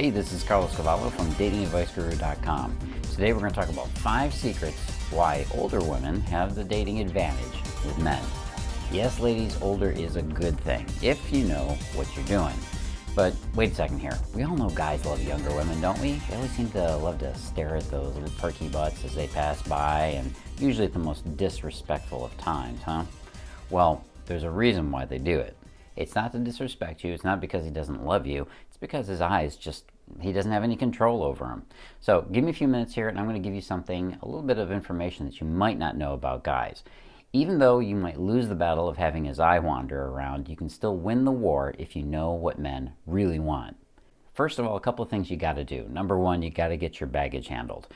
Hey, this is Carlos Cavallo from datingadviceguru.com. Today we're going to talk about 5 secrets why older women have the dating advantage with men. Yes, ladies, older is a good thing if you know what you're doing. But wait a second here. We all know guys love younger women, don't we? They always seem to love to stare at those little perky butts as they pass by, and usually at the most disrespectful of times, huh? Well, there's a reason why they do it. It's not to disrespect you. It's not because he doesn't love you. It's because his eyes he doesn't have any control over them. So give me a few minutes here and I'm going to give you a little bit of information that you might not know about guys. Even though you might lose the battle of having his eye wander around, you can still win the war if you know what men really want. First of all, a couple of things you got to do. Number one, you got to get your baggage handled.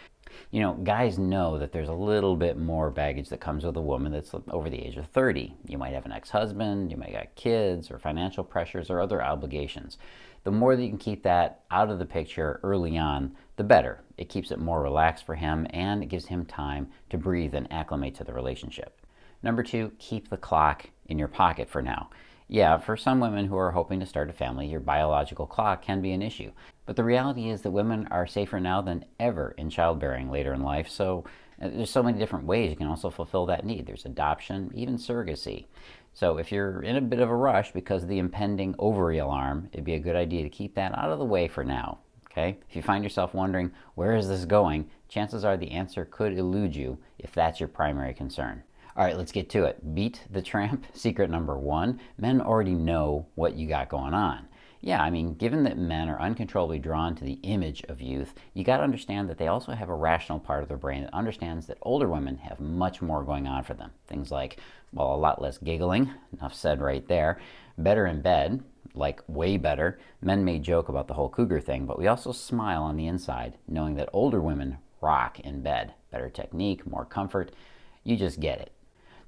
You know, guys know that there's a little bit more baggage that comes with a woman that's over the age of 30. You might have an ex-husband, you might got kids, or financial pressures, or other obligations. The more that you can keep that out of the picture early on, the better. It keeps it more relaxed for him, and it gives him time to breathe and acclimate to the relationship. Number 2, keep the clock in your pocket for now. Yeah, for some women who are hoping to start a family, your biological clock can be an issue. But the reality is that women are safer now than ever in childbearing later in life, so there's so many different ways you can also fulfill that need. There's adoption, even surrogacy. So if you're in a bit of a rush because of the impending ovary alarm, it'd be a good idea to keep that out of the way for now. Okay? If you find yourself wondering, where is this going? Chances are the answer could elude you if that's your primary concern. All right, let's get to it. Beat the tramp. Secret number 1, men already know what you got going on. Yeah, I mean, given that men are uncontrollably drawn to the image of youth, you got to understand that they also have a rational part of their brain that understands that older women have much more going on for them. Things like, well, a lot less giggling, enough said right there, better in bed, like way better. Men may joke about the whole cougar thing, but we also smile on the inside, knowing that older women rock in bed. Better technique, more comfort, you just get it.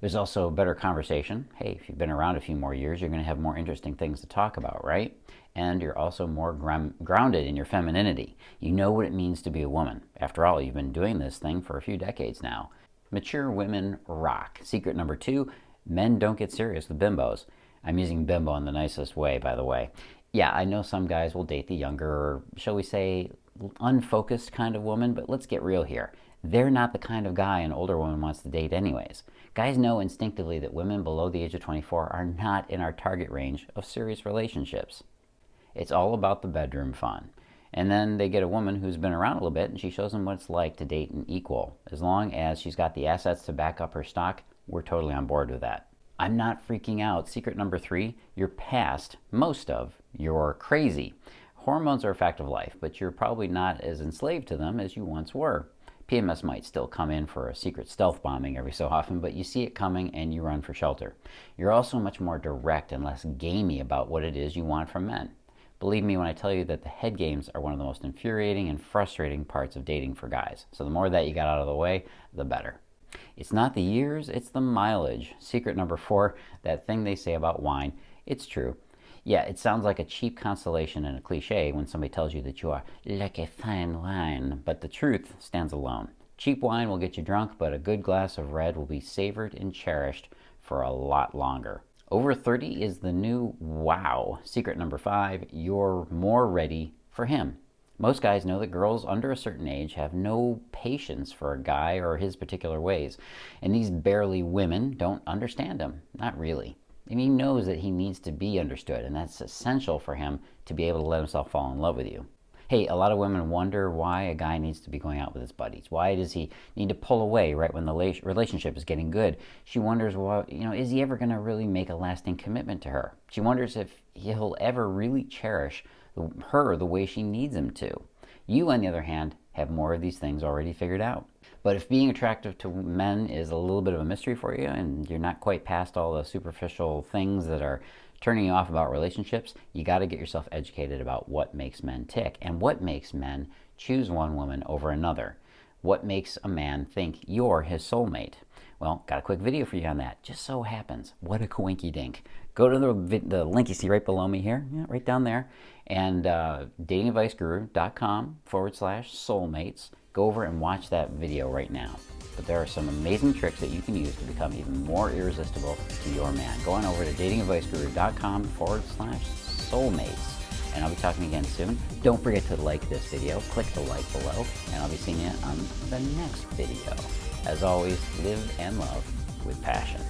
There's also better conversation. Hey, if you've been around a few more years, you're going to have more interesting things to talk about, right? And you're also more grounded in your femininity. You know what it means to be a woman. After all, you've been doing this thing for a few decades now. Mature women rock. Secret number 2, men don't get serious with bimbos. I'm using bimbo in the nicest way, by the way. Yeah, I know some guys will date the younger, or shall we say, unfocused kind of woman, but let's get real here. They're not the kind of guy an older woman wants to date anyways. Guys know instinctively that women below the age of 24 are not in our target range of serious relationships. It's all about the bedroom fun. And then they get a woman who's been around a little bit and she shows them what it's like to date an equal. As long as she's got the assets to back up her stock, we're totally on board with that. I'm not freaking out. Secret number 3, you're past most of your crazy. Hormones are a fact of life, but you're probably not as enslaved to them as you once were. PMS might still come in for a secret stealth bombing every so often, but you see it coming and you run for shelter. You're also much more direct and less gamey about what it is you want from men. Believe me when I tell you that the head games are one of the most infuriating and frustrating parts of dating for guys. So the more that you got out of the way, the better. It's not the years, it's the mileage. Secret number 4, that thing they say about wine, it's true. Yeah, it sounds like a cheap consolation and a cliche when somebody tells you that you are like a fine wine, but the truth stands alone. Cheap wine will get you drunk, but a good glass of red will be savored and cherished for a lot longer. Over 30 is the new wow. Secret number 5, you're more ready for him. Most guys know that girls under a certain age have no patience for a guy or his particular ways, and these barely women don't understand him. Not really. And he knows that he needs to be understood, and that's essential for him to be able to let himself fall in love with you. Hey, a lot of women wonder why a guy needs to be going out with his buddies. Why does he need to pull away right when the relationship is getting good? She wonders, well, is he ever going to really make a lasting commitment to her? She wonders if he'll ever really cherish her the way she needs him to. You, on the other hand, have more of these things already figured out. But if being attractive to men is a little bit of a mystery for you and you're not quite past all the superficial things that are turning you off about relationships, you got to get yourself educated about what makes men tick and what makes men choose one woman over another. What makes a man think you're his soulmate? Well, got a quick video for you on that. Just so happens. What a coinky dink. Go to the link you see right below me here, right down there, and datingadviceguru.com/soulmates. Go over and watch that video right now. But there are some amazing tricks that you can use to become even more irresistible to your man. Go on over to datingadviceguru.com/soulmates. and I'll be talking again soon. Don't forget to like this video, click the like below, and I'll be seeing you on the next video. As always, live and love with passion.